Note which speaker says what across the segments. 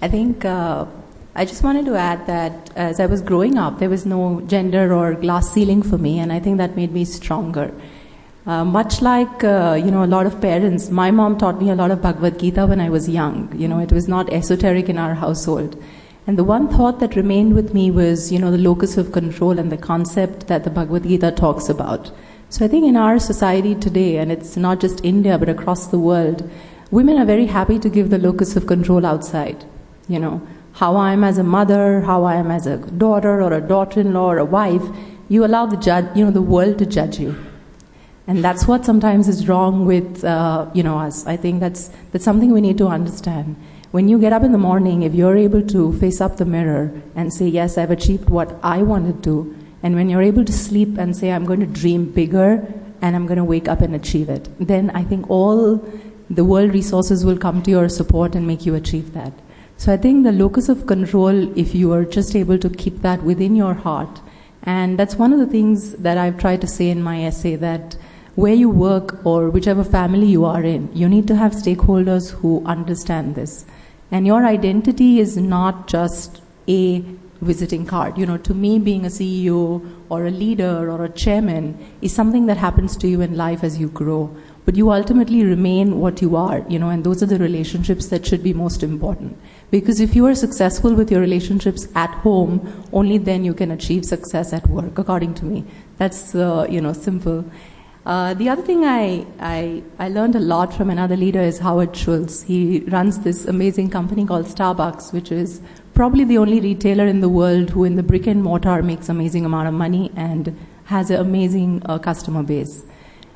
Speaker 1: I think I just wanted to add that as I was growing up, there was no gender or glass ceiling for me, and I think that made me stronger. Much like, a lot of parents, my mom taught me a lot of Bhagavad Gita when I was young. It was not esoteric in our household. And the one thought that remained with me was, the locus of control and the concept that the Bhagavad Gita talks about. So I think in our society today, and it's not just India, but across the world, women are very happy to give the locus of control outside. How I am as a mother, how I am as a daughter or a daughter-in-law or a wife, you allow the world to judge you. And that's what sometimes is wrong with, us. I think that's something we need to understand. When you get up in the morning, if you're able to face up the mirror and say, yes, I've achieved what I wanted to, and when you're able to sleep and say, I'm going to dream bigger and I'm going to wake up and achieve it, then I think all the world resources will come to your support and make you achieve that. So I think the locus of control, if you are just able to keep that within your heart, and that's one of the things that I've tried to say in my essay, that where you work or whichever family you are in, you need to have stakeholders who understand this. And your identity is not just a visiting card. To me, being a CEO or a leader or a chairman is something that happens to you in life as you grow. But you ultimately remain what you are, and those are the relationships that should be most important. Because if you are successful with your relationships at home, only then you can achieve success at work, according to me. That's, simple. The other thing I learned a lot from another leader is Howard Schultz. He runs this amazing company called Starbucks, which is probably the only retailer in the world who in the brick and mortar makes amazing amount of money and has an amazing customer base.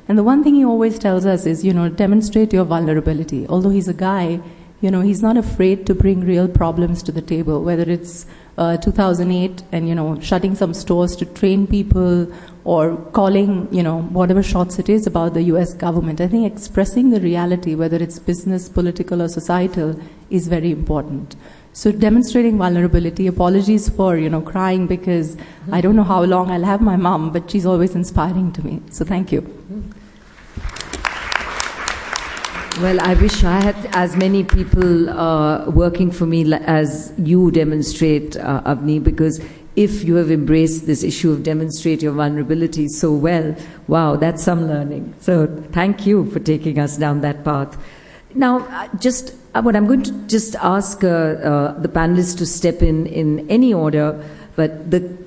Speaker 1: And the one thing he always tells us is, demonstrate your vulnerability. Although he's a guy, he's not afraid to bring real problems to the table, whether it's 2008 and, shutting some stores to train people or calling, whatever shots it is about the US government. I think expressing the reality, whether it's business, political or societal, is very important. So demonstrating vulnerability, apologies for, crying because I don't know how long I'll have my mom, but she's always inspiring to me. So thank you.
Speaker 2: Well, I wish I had as many people working for me as you demonstrate, Avni, because if you have embraced this issue of demonstrate your vulnerability so well, wow, that's some learning. So thank you for taking us down that path. Now, what I'm going to just ask the panelists to step in any order, but the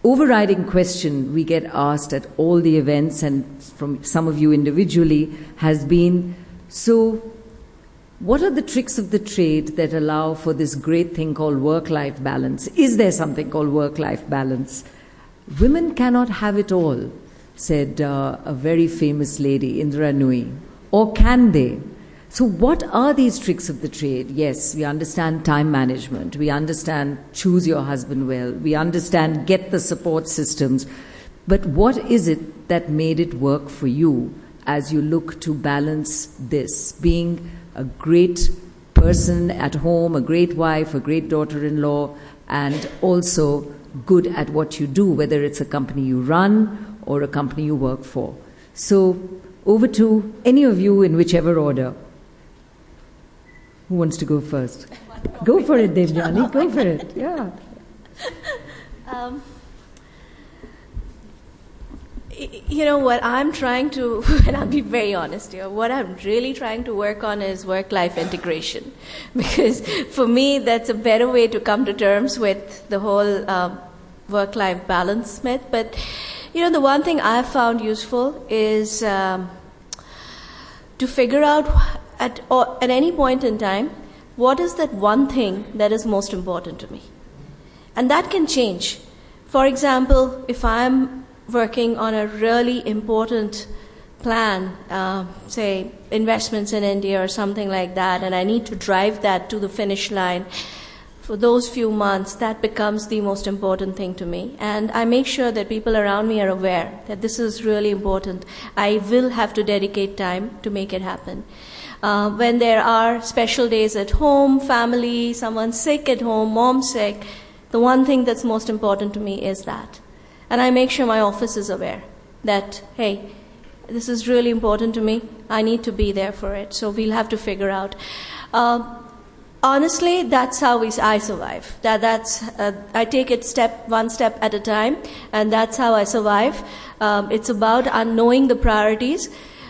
Speaker 2: overriding question we get asked at all the events and from some of you individually has been, so what are the tricks of the trade that allow for this great thing called work-life balance? Is there something called work-life balance? Women cannot have it all, said a very famous lady, Indra Nui. Or can they? So what are these tricks of the trade? Yes, we understand time management. We understand choose your husband well. We understand get the support systems. But what is it that made it work for you as you look to balance this, being a great person at home, a great wife, a great daughter-in-law, and also good at what you do, whether it's a company you run or a company you work for? So over to any of you in whichever order. Who wants to go first? Go for it, Devjani. Go for it. Yeah.
Speaker 3: What I'm trying to, and I'll be very honest here, what I'm really trying to work on is work-life integration. Because for me, that's a better way to come to terms with the whole work-life balance myth. But, the one thing I've found useful is to figure out at any point in time, what is that one thing that is most important to me? And that can change. For example, if I'm working on a really important plan, say investments in India or something like that, and I need to drive that to the finish line, for those few months, that becomes the most important thing to me. And I make sure that people around me are aware that this is really important. I will have to dedicate time to make it happen. When there are special days at home, family, someone's sick at home, mom's sick, the one thing that's most important to me is that. And I make sure my office is aware that, hey, this is really important to me. I need to be there for it. So we'll have to figure out. Honestly, that's how I survive. I take it one step at a time, and that's how I survive. It's about knowing the priorities.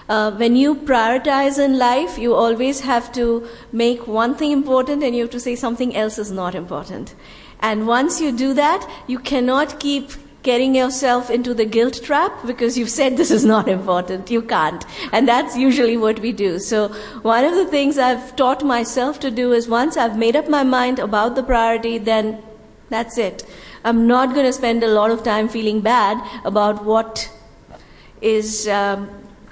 Speaker 3: When you prioritize in life, you always have to make one thing important, and you have to say something else is not important. And once you do that, you cannot keep getting yourself into the guilt trap because you've said this is not important. You can't. And that's usually what we do. So one of the things I've taught myself to do is once I've made up my mind about the priority, then that's it. I'm not going to spend a lot of time feeling bad about what is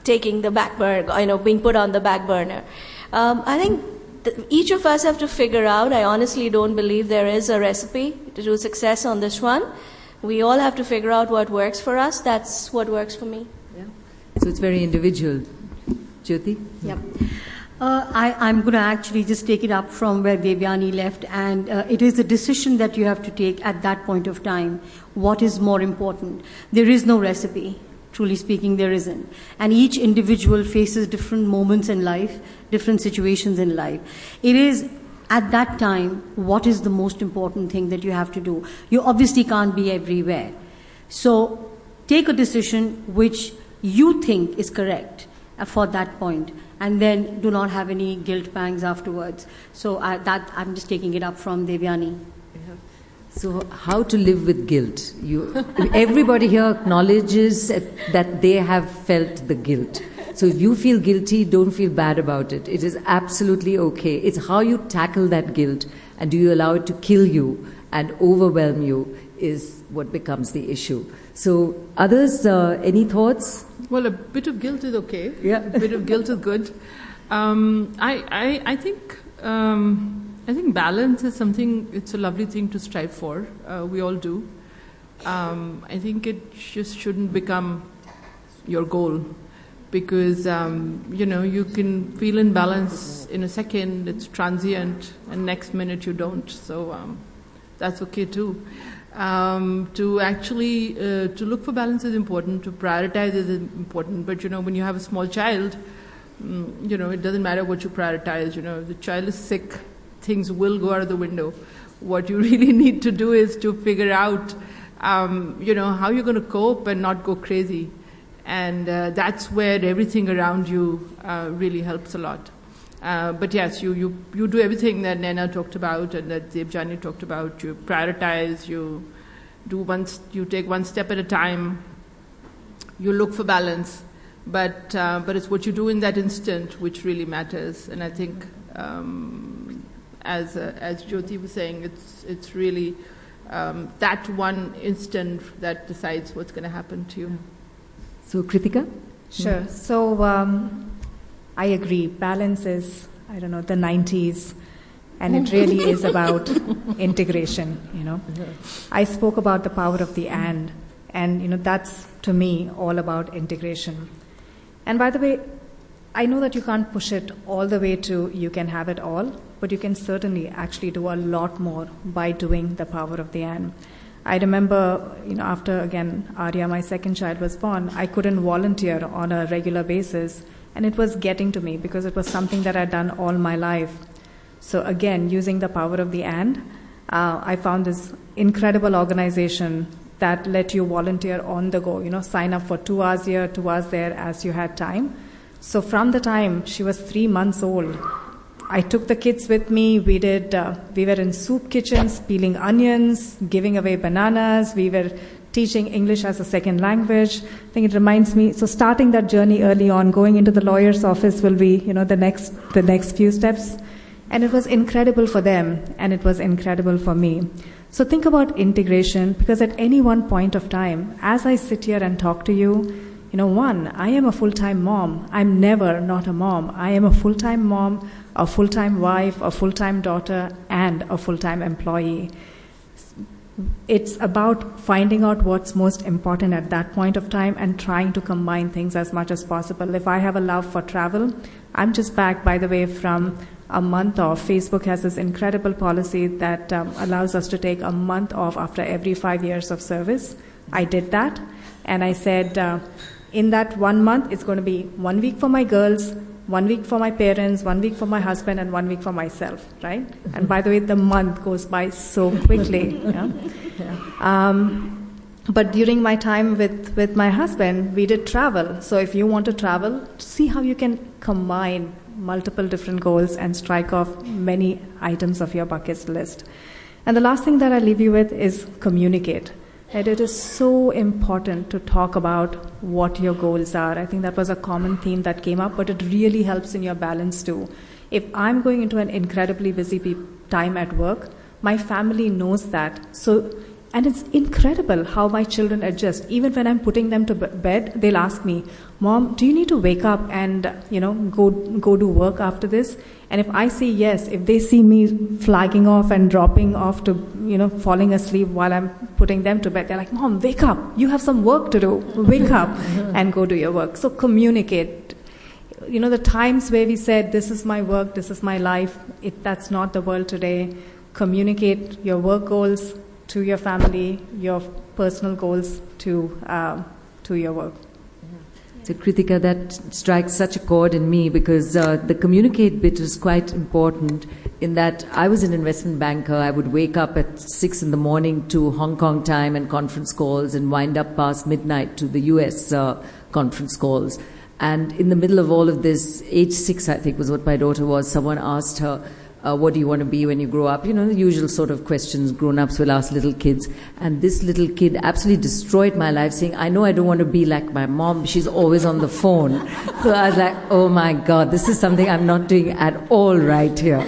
Speaker 3: taking the back burner, being put on the back burner. I think each of us have to figure out. I honestly don't believe there is a recipe to success on this one. We all have to figure out what works for us. That's what works for me.
Speaker 2: Yeah. So it's very individual. Jyoti?
Speaker 4: Yep. I'm going to actually just take it up from where Devyani left, and it is a decision that you have to take at that point of time. What is more important? There is no recipe. Truly speaking, there isn't. And each individual faces different moments in life, different situations in life. It is at that time, what is the most important thing that you have to do? You obviously can't be everywhere. So take a decision which you think is correct for that point, and then do not have any guilt pangs afterwards. So I'm just taking it up from Devyani.
Speaker 2: So how to live with guilt? Everybody here acknowledges that they have felt the guilt. So if you feel guilty, don't feel bad about it. It is absolutely okay. It's how you tackle that guilt, and do you allow it to kill you and overwhelm you is what becomes the issue. So others, any thoughts?
Speaker 5: Well, a bit of guilt is okay.
Speaker 2: Yeah.
Speaker 5: A bit of guilt is good. I think balance is something, it's a lovely thing to strive for. We all do. I think it just shouldn't become your goal. Because, you can feel in balance in a second, it's transient, and next minute you don't. So that's okay too. To actually, to look for balance is important, to prioritize is important. But, when you have a small child, it doesn't matter what you prioritize. If the child is sick, things will go out of the window. What you really need to do is to figure out, how you're going to cope and not go crazy. And that's where everything around you really helps a lot. But yes, you do everything that Naina talked about and that Debjani talked about. You prioritize, you take one step at a time, you look for balance. But it's what you do in that instant which really matters. And I think, as Jyoti was saying, it's really that one instant that decides what's going to happen to you.
Speaker 2: So, Kritika?
Speaker 6: Sure. So, I agree. Balance is, the 90s, and it really is about integration, I spoke about the power of the and that's, to me, all about integration. And by the way, I know that you can't push it all the way to you can have it all, but you can certainly actually do a lot more by doing the power of the and. I remember, after, again, Arya, my second child, was born, I couldn't volunteer on a regular basis, and it was getting to me because it was something that I'd done all my life. So again, using the power of the and, I found this incredible organization that let you volunteer on the go, sign up for 2 hours here, 2 hours there as you had time. So from the time she was 3 months old, I took the kids with me. We were in soup kitchens, peeling onions, giving away bananas. We were teaching English as a second language. I think it reminds me, so starting that journey early on, going into the lawyer's office will be, the next few steps. And it was incredible for them, and it was incredible for me. So think about integration, because at any one point of time, as I sit here and talk to you, one, I am a full-time mom. I'm never not a mom. I am a full-time mom, a full-time wife, a full-time daughter, and a full-time employee. It's about finding out what's most important at that point of time and trying to combine things as much as possible. If I have a love for travel, I'm just back, by the way, from a month off. Facebook has this incredible policy that allows us to take a month off after every 5 years of service. I did that, and I said, in that 1 month, it's going to be 1 week for my girls, 1 week for my parents, 1 week for my husband, and 1 week for myself, right? And by the way, the month goes by so quickly. But during my time with my husband, we did travel. So if you want to travel, see how you can combine multiple different goals and strike off many items of your bucket list. And the last thing that I leave you with is communicate. And it is so important to talk about what your goals are. I think that was a common theme that came up, but it really helps in your balance too. If I'm going into an incredibly busy time at work, my family knows that. And it's incredible how my children adjust. Even when I'm putting them to bed, they'll ask me, Mom, do you need to wake up and go do work after this? And if I say yes, if they see me flagging off and dropping off to falling asleep while I'm putting them to bed, they're like, Mom, wake up! You have some work to do. Wake up and go do your work. So communicate. The times where we said, this is my work, this is my life, that's not the world today. Communicate your work goals to your family, your personal goals to your work.
Speaker 2: So Kritika, that strikes such a chord in me because the communicate bit is quite important in that I was an investment banker. I would wake up at 6 in the morning to Hong Kong time and conference calls and wind up past midnight to the US conference calls. And in the middle of all of this, age 6 I think was what my daughter was, someone asked her, what do you want to be when you grow up? The usual sort of questions grown-ups will ask little kids. And this little kid absolutely destroyed my life, saying, I know I don't want to be like my mom. She's always on the phone. So I was like, oh my God, this is something I'm not doing at all right here.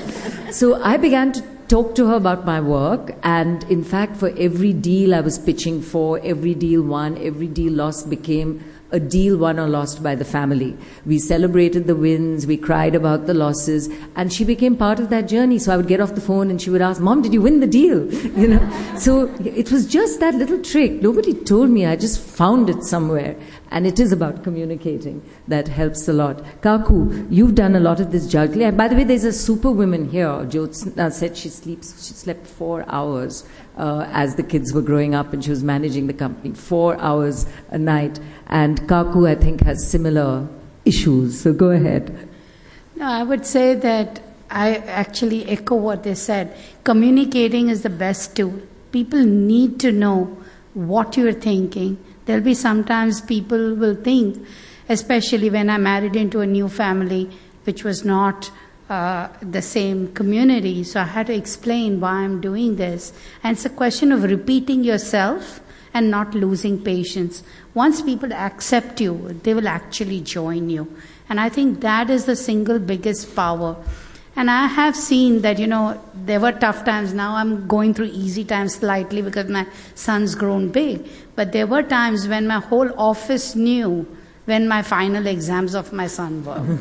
Speaker 2: So I began to talk to her about my work. And in fact, for every deal I was pitching for, every deal won, every deal lost became a deal won or lost by the family. We celebrated the wins, we cried about the losses, and she became part of that journey. So I would get off the phone and she would ask, Mom, did you win the deal? So it was just that little trick. Nobody told me, I just found it somewhere. And it is about communicating. That helps a lot. Kaku, you've done a lot of this juggling. And by the way, there's a superwoman here. Jyotsna said she slept 4 hours as the kids were growing up and she was managing the company. 4 hours a night. And Kaku, I think, has similar issues. So go ahead.
Speaker 7: No, I would say that I actually echo what they said. Communicating is the best tool. People need to know what you're thinking. There'll be sometimes people will think, especially when I married into a new family, which was not the same community. So I had to explain why I'm doing this. And it's a question of repeating yourself and not losing patience. Once people accept you, they will actually join you. And I think that is the single biggest power. And I have seen that, there were tough times. Now I'm going through easy times slightly because my son's grown big. But there were times when my whole office knew when my final exams of my son were.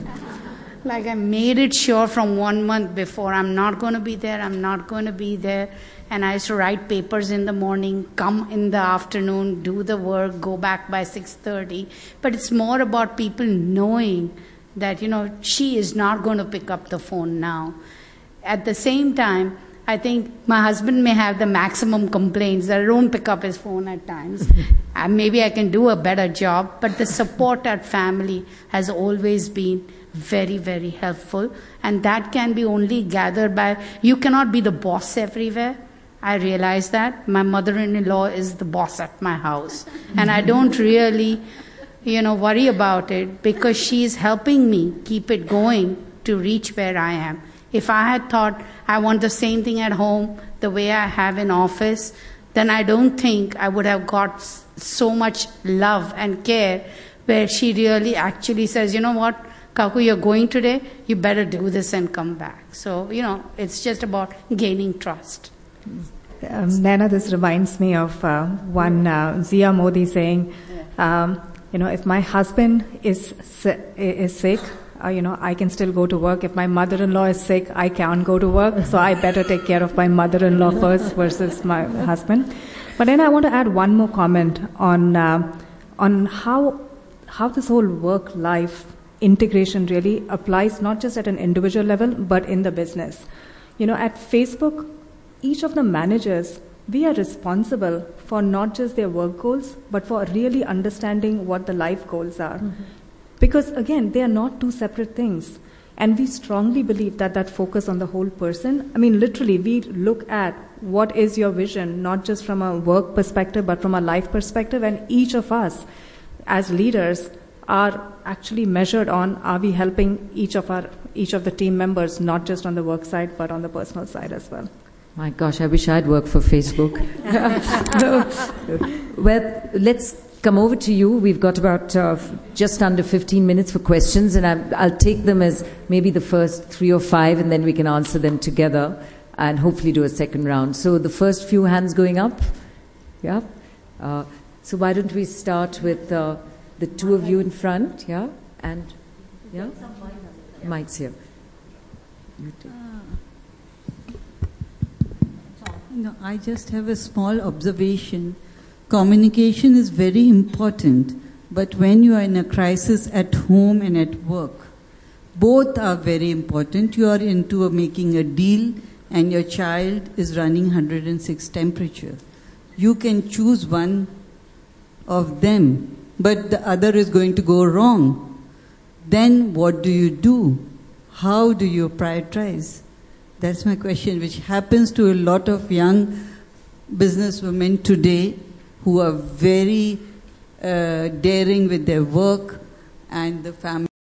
Speaker 7: Like I made it sure from 1 month before, I'm not going to be there, I'm not going to be there. And I used to write papers in the morning, come in the afternoon, do the work, go back by 6:30. But it's more about people knowing that, she is not going to pick up the phone now. At the same time, I think my husband may have the maximum complaints that I don't pick up his phone at times. Maybe I can do a better job, but the support at family has always been very, very helpful. And that can be only gathered by, you cannot be the boss everywhere. I realize that. My mother-in-law is the boss at my house. And I don't really, worry about it because she is helping me keep it going to reach where I am. If I had thought I want the same thing at home the way I have in office, then I don't think I would have got so much love and care where she really actually says, you know what, Kaku, you're going today, you better do this and come back. So, it's just about gaining trust.
Speaker 6: Naina, this reminds me of one Zia Modi saying, if my husband is sick, I can still go to work. If my mother-in-law is sick, I can't go to work. So I better take care of my mother-in-law first versus my husband. But then I want to add one more comment on how this whole work-life integration really applies not just at an individual level, but in the business. At Facebook, each of the managers, we are responsible for not just their work goals, but for really understanding what the life goals are. Mm-hmm. Because again, they are not two separate things. And we strongly believe that that focus on the whole person, I mean, literally, we look at what is your vision, not just from a work perspective, but from a life perspective. And each of us, as leaders, are actually measured on, are we helping each of the team members, not just on the work side, but on the personal side as well.
Speaker 2: My gosh, I wish I'd worked for Facebook. Well, let's come over to you. We've got about just under 15 minutes for questions, and I'll take them as maybe the first 3 or 5, and then we can answer them together and hopefully do a second round. So the first few hands going up. Yeah. So why don't we start with the two of you in front? Yeah. And yeah. Mike's here. You take.
Speaker 8: No, I just have a small observation. Communication is very important, but when you are in a crisis at home and at work, both are very important. You are into making a deal and your child is running 106 temperature. You can choose one of them, but the other is going to go wrong. Then what do? How do you prioritize? That's my question, which happens to a lot of young businesswomen today who are very daring with their work and the family.